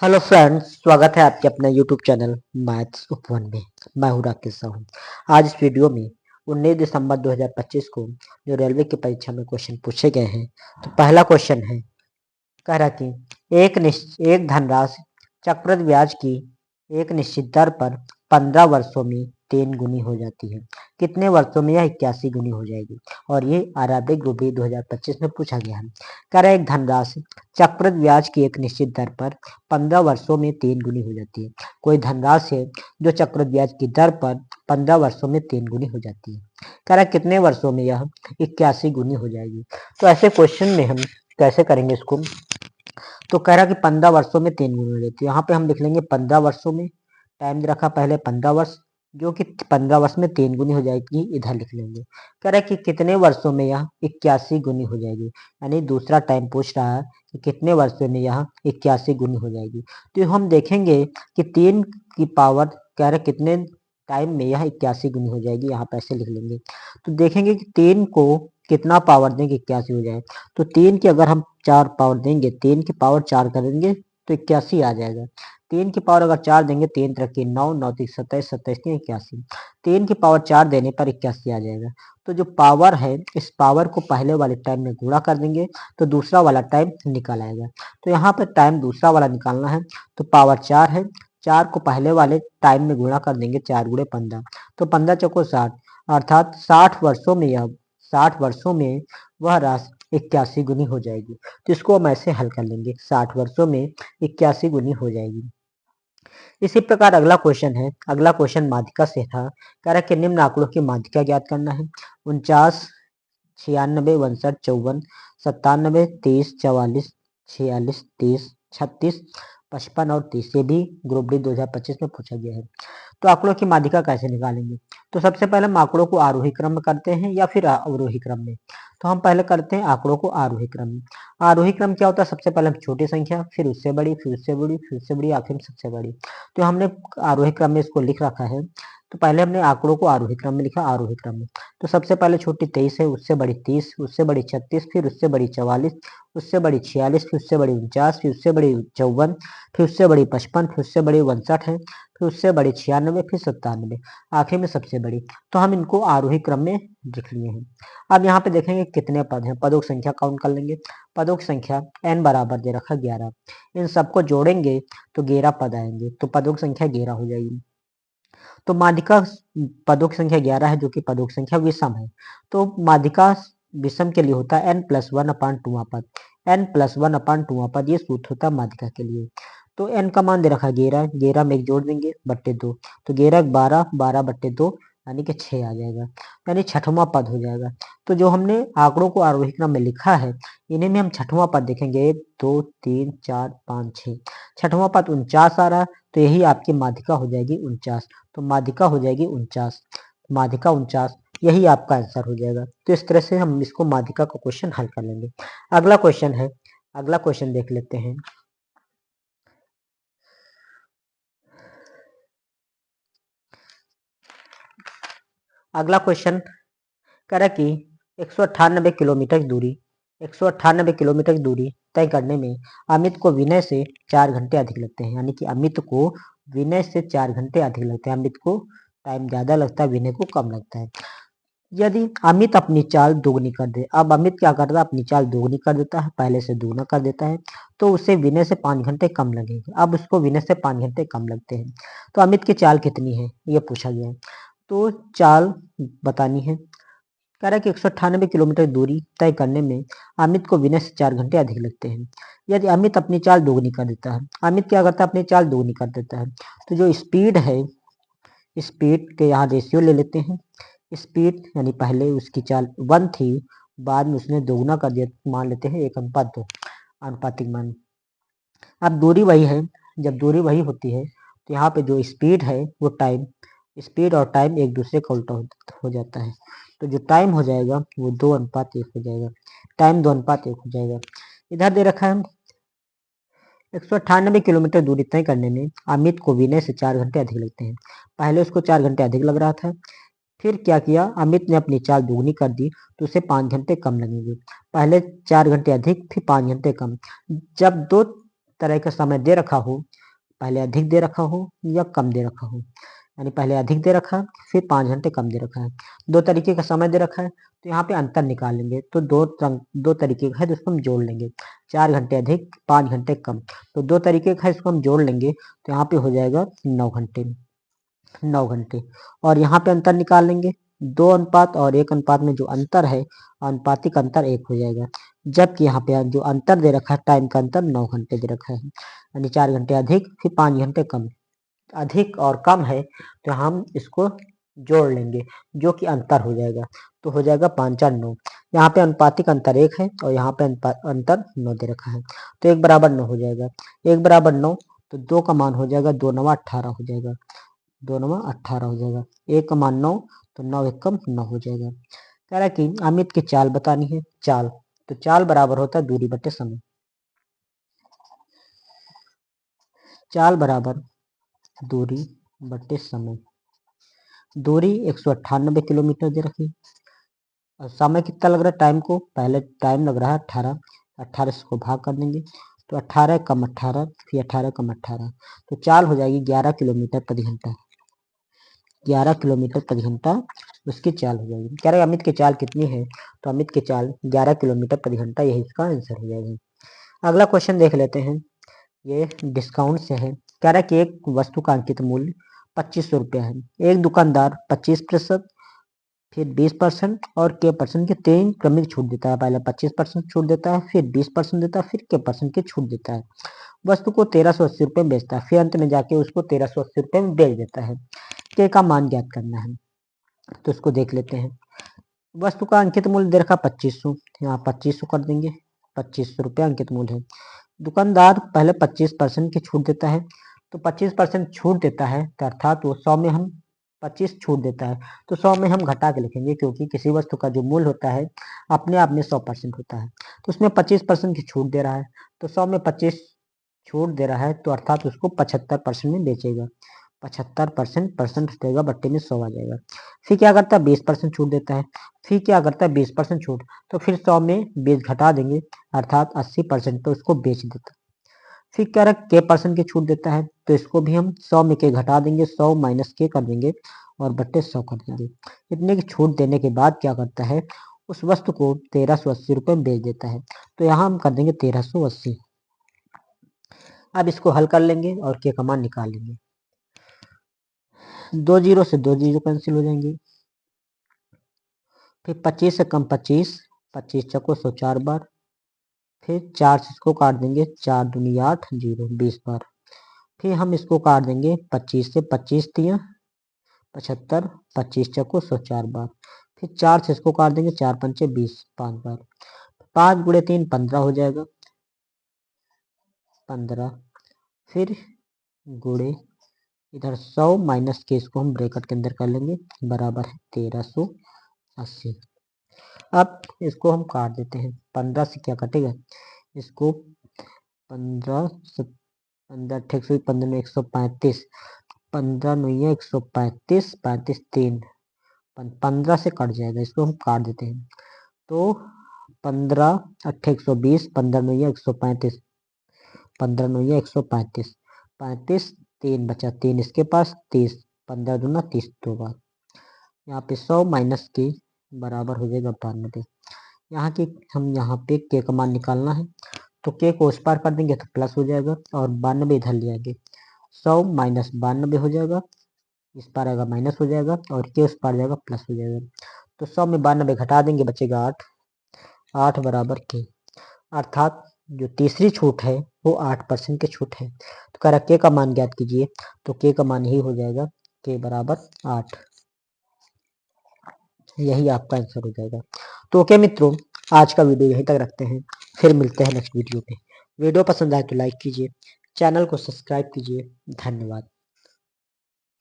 Hello friends, स्वागत है आपके अपने यूट्यूब चैनल मैथ्स उपवन में। मैं हूं राकेश साहू। आज इस वीडियो में 19 दिसंबर 2025 को जो रेलवे की परीक्षा में क्वेश्चन पूछे गए हैं, तो पहला क्वेश्चन है, कह रहा कि एक धनराशि चक्रवृद्धि ब्याज की एक निश्चित दर पर 15 वर्षों में 3 गुनी हो जाती है। कितने वर्षों में यह 81 गुनी हो जाएगी? और ये आरआरबी ग्रुप बी 2025 में पूछा गया है। कह रहा है एक धनराशि चक्रवृद्धि ब्याज की एक निश्चित दर पर 15 वर्षों में 3 गुनी हो जाती है। कोई धनराशि है जो चक्रवृद्धि ब्याज की दर पर 15 वर्षों में 3 गुनी हो जाती है। कह रहा है कितने वर्षों में यह 81 गुनी हो जाएगी? तो ऐसे क्वेश्चन में हम कैसे करेंगे इसको? तो कह रहा कि 15 वर्षों में 3 गुनी हो जाती है। यहाँ पे हम लिख लेंगे 15 वर्षों में, टाइम रखा पहले 15 वर्ष, जो कि 15 वर्ष में 3 गुनी हो जाएगी, इधर लिख लेंगे। कह रहा है कि कितने वर्षों में यह 81 गुनी हो जाएगी, यानी दूसरा टाइम पूछ रहा है कि कितने वर्षों में यह 81 गुनी हो जाएगी। तो हम देखेंगे कि 3 की पावर, कह रहे कितने टाइम में यह 81 गुनी हो जाएगी, यहाँ पे ऐसे लिख लेंगे। तो देखेंगे कि 3 को कितना पावर देंगे 81 हो जाए। तो 3 की अगर हम 4 पावर देंगे, 3 की पावर 4 करेंगे तो 81 आ जाएगा। 3 की पावर अगर 4 देंगे, 3 तरह की 9, 9 3 27, 27 की 81। 3 की पावर 4 देने पर 81 आ जाएगा। तो जो पावर है, इस पावर को पहले वाले टाइम में गुणा कर देंगे तो दूसरा वाला टाइम निकल आएगा। तो यहाँ पर टाइम दूसरा वाला निकालना है, तो पावर 4 है, 4 को पहले वाले टाइम में गुणा कर देंगे, 4 गुणे 15, तो 15 चौको 60, अर्थात 60 वर्षों में वह राशि 81 गुनी हो जाएगी। तो इसको हम ऐसे हल कर लेंगे, 60 वर्षों में 81 गुनी हो जाएगी। इसी प्रकार अगला क्वेश्चन है, अगला क्वेश्चन माध्यिका से था। कह रहा कि निम्न आंकड़ों की माध्यिका ज्ञात करना है। 49, 96, 62, 54, 97, 30, 44, 46, 30, 36, 55 और 30, ये भी ग्रुप डी 2025 में पूछा गया है। तो आंकड़ों की माध्यिका कैसे निकालेंगे? तो सबसे पहले हम आंकड़ों को आरोही क्रम में करते हैं या फिर अवरोही क्रम में। तो हम पहले करते हैं आंकड़ों को आरोही क्रम में। आरोही क्रम क्या होता है? सबसे पहले हम छोटी संख्या, फिर उससे बड़ी, फिर उससे बड़ी, फिर उससे बड़ी, आखिर में सबसे बड़ी। तो हमने आरोही क्रम में इसको लिख रखा है। तो पहले हमने आंकड़ों को आरोही क्रम में लिखा, आरोही क्रम में। तो सबसे पहले छोटी 23 है, उससे बड़ी 30, उससे बड़ी 36, फिर उससे बड़ी 44, उससे बड़ी 46, फिर उससे बड़ी 49, फिर उससे बड़ी 54, फिर उससे बड़ी 55, फिर उससे बड़ी 59 है, फिर उससे बड़ी 96, फिर 97, आखिर में सबसे बड़ी। तो हम इनको आरोही क्रम में लिख लिए हैं। अब यहाँ पे देखेंगे कितने पद हैं, पदों की संख्या काउंट कर लेंगे। पदों की संख्या n बराबर दे रखा 11, इन सबको जोड़ेंगे तो 11 पद आएंगे, तो पदों की संख्या 11 हो जाएगी। तो माध्यिका पदों की संख्या 11 है, जो कि पदों की संख्या विषम है। तो माध्यिका विषम के लिए होता है n+1/2 पद, n+1/2 पद, ये सूत्र होता है माध्यिका के लिए। तो n का मान दे रखा है 11, 11 में एक जोड़ देंगे बट्टे 2, तो 11 12, 12 बट्टे 2 यानी कि 6 आ जाएगा, यानी छठवां पद हो जाएगा। तो जो हमने आंकड़ों को आरोही क्रम में लिखा है, इन्हीं में हम छठवां पद देखेंगे, 1 2 3 4 5 6, छठवां पद 49 आ रहा है, तो यही आपकी माध्यिका हो जाएगी 49। तो माध्यिका हो जाएगी 49, माध्यिका 49, यही आपका आंसर हो जाएगा। तो इस तरह से हम इसको माध्यिका का क्वेश्चन हल कर लेंगे। अगला क्वेश्चन है, अगला क्वेश्चन देख लेते हैं। अगला क्वेश्चन कह रहा है कि 198 किलोमीटर की दूरी, 198 किलोमीटर की दूरी तय करने में अमित को विनय से 4 घंटे अधिक लगते हैं, यानी कि अमित को विनय से 4 घंटे अधिक लगते हैं। अमित को टाइम ज्यादा लगता है, विनय को कम लगता है। यदि अमित अपनी चाल दोगुनी कर दे, अब अमित क्या करता है, अपनी चाल दोगुनी कर देता है, पहले से दोगुना कर देता है, तो उसे विनय से 5 घंटे कम लगेंगे। अब उसको विनय से 5 घंटे कम लगते हैं। तो अमित की चाल कितनी है, ये पूछा गया है। तो चाल बतानी है। कह रहा है कि 198 किलोमीटर दूरी तय करने में अमित को विनय से 4 घंटे अधिक लगते हैं। यदि अमित अपनी चाल दोगुनी कर देता है, अमित क्या करता है, अपनी चाल दोगुनी कर देता है, तो जो स्पीड है, स्पीड के यहाँ रेशियो ले लेते हैं। स्पीड यानी पहले उसकी चाल 1 थी, बाद में उसने दोगुना कर दिया, मान लेते हैं 1:2 अनुपातिक मान। अब दूरी वही है, जब दूरी वही होती है तो यहाँ पे जो स्पीड है वो टाइम, स्पीड और टाइम एक दूसरे का उल्टा हो जाता है। तो जो टाइम हो जाएगा वो 2:1 हो जाएगा, टाइम 2:1 हो जाएगा। इधर दे रखा है 198 किलोमीटर दूरी तय करने में अमित को विनय से 4 घंटे अधिक लगते हैं। पहले उसको 4 घंटे अधिक लग रहा था, फिर क्या किया, अमित ने अपनी चाल दोगुनी कर दी, तो उसे 5 घंटे कम लगेंगे। पहले 4 घंटे अधिक, फिर 5 घंटे कम। जब दो तरह का समय दे रखा हो, पहले अधिक दे रखा हो या कम दे रखा हो, यानी पहले अधिक दे रखा है फिर 5 घंटे कम दे रखा है, दो तरीके का समय दे रखा है, तो यहाँ पे अंतर निकालेंगे तो दो तरीके का है, जिसको हम जोड़ लेंगे, 4 घंटे अधिक 5 घंटे कम, तो दो तरीके का है, इसको हम जोड़ लेंगे तो यहाँ पे हो जाएगा 9 घंटे। और यहाँ पे अंतर निकाल लेंगे, 2 अनुपात और 1 अनुपात में जो अंतर है, अनुपातिक अंतर 1 हो जाएगा, जबकि यहाँ पे जो अंतर दे रखा है टाइम का अंतर 9 घंटे दे रखा है, यानी 4 घंटे अधिक फिर 5 घंटे कम, अधिक और कम है तो हम इसको जोड़ लेंगे जो कि अंतर हो जाएगा, तो हो जाएगा 5 4 9। यहाँ पे अनुपातिक अंतर 1 है और यहाँ पे अंतर 9 दे रखा है, तो 1 बराबर 9 हो जाएगा, 1 बराबर 9, तो 2 का मान हो जाएगा 2 9 18 हो जाएगा, 2 9 18 हो जाएगा, 1 का मान 9, तो 9 एकम 9 हो जाएगा। कह रहा है कि अमित की चाल बतानी है, चाल, तो चाल बराबर होता है दूरी बटे समय, चाल बराबर दूरी बटे समय, दूरी 198 किलोमीटर दे रखी, और समय कितना लग रहा है टाइम को, पहले टाइम लग रहा है 18, 18 से को भाग कर देंगे तो 18 कम 18 फिर 18 कम 18, तो चाल हो जाएगी 11 किलोमीटर प्रति घंटा, 11 किलोमीटर प्रति घंटा उसकी चाल हो जाएगी। कह रहे अमित की चाल कितनी है, तो अमित की चाल 11 किलोमीटर प्रति घंटा, यही इसका आंसर हो जाएगा। अगला क्वेश्चन देख लेते हैं, ये डिस्काउंट से है। कह रहा है कि एक वस्तु का अंकित मूल्य 2500 रुपया है, एक दुकानदार 25% फिर 20% और के परसेंट की 3 क्रमिक छूट देता है, पहले 25% छूट देता है, फिर 20% देता है, फिर के परसेंट की छूट देता है, वस्तु को 1380 रुपये में बेचता है, फिर अंत में जाके उसको 1380 रुपये में बेच देता है, के का मान ज्ञात करना है। तो इसको देख लेते हैं, वस्तु का अंकित मूल्य दे रखा 2500, यहाँ 2500 कर देंगे, 2500 रुपये अंकित मूल्य है, दुकानदार पहले 25% की छूट देता है, तो 25% छूट देता है तो अर्थात वो 100 में हम 25 छूट देता है, तो 100 में हम घटा के लिखेंगे, क्योंकि किसी वस्तु का जो मूल्य होता है अपने आप में 100% होता है, तो उसमें 25% की छूट दे रहा है, तो 100 में 25 छूट दे रहा है, तो अर्थात उसको 75% में बेचेगा, 75% परसेंट हटेगा बट्टे में 100 आ जाएगा। फिर क्या करता है 20% छूट देता है, फिर क्या करता है 20% छूट, तो फिर 100 में 20 घटा देंगे, अर्थात 80% पे उसको बेच देता है। फिर कह रहा है के परसेंट की छूट देता है, तो इसको भी हम 100 में के घटा देंगे, 100 माइनस के कर देंगे और बट्टे 100 कर देंगे। इतने की छूट देने के बाद क्या करता है, उस वस्तु को 1380 रुपये में बेच देता है, तो यहाँ हम कर देंगे 1380। अब इसको हल कर लेंगे और के का मान निकाल लेंगे, 2 जीरो से 2 जीरो कैंसिल हो जाएंगे, फिर 25 से कम 25, 25 चको 104 बार, फिर 4 से इसको काट देंगे, 4 दूनी 8 जीरो 20 बार, फिर हम इसको काट देंगे 25 से, 25 तिया 75, 25 चको 104 बार, फिर 4 से इसको काट देंगे, 4 पंचे 20 5 बार, 5 गुणे 3 15 हो जाएगा, 15, फिर गुणे इधर 100 माइनस के इसको हम ब्रैकेट के अंदर कर लेंगे, बराबर है 1380। अब इसको हम काट देते हैं, 15 से क्या कटेगा, इसको 15 15 15 में 135, 15 नहीं है 135, 35 3, 15 से कट जाएगा, इसको हम काट देते हैं, तो 15 अट्ठे 120, 15 नहीं है 135, 15 नहीं है 135, 35 3 बचा, 3 इसके पास 30, 15 दूना 30 दो बार, यहाँ पे 100 माइनस के बराबर हो जाएगा 92। यहाँ की हम यहाँ पे के का मान निकालना है, तो के को उस पार कर देंगे तो प्लस हो जाएगा और 92 इधर ले आएंगे, 100 माइनस 92 हो जाएगा, इस पार आएगा माइनस हो जाएगा और के उस पार जाएगा प्लस हो जाएगा, तो 100 में 92 घटा देंगे बचेगा 8, 8 बराबर के, अर्थात जो तीसरी छूट है वो 8% की छूट है, तो कह रहा के का मान ज्ञात कीजिए, तो के का मान ही हो जाएगा के बराबर 8, यही आपका आंसर हो जाएगा। तो ओके मित्रों, आज का वीडियो यहीं तक रखते हैं, फिर मिलते हैं नेक्स्ट वीडियो पे। वीडियो पसंद आए तो लाइक कीजिए, चैनल को सब्सक्राइब कीजिए, धन्यवाद।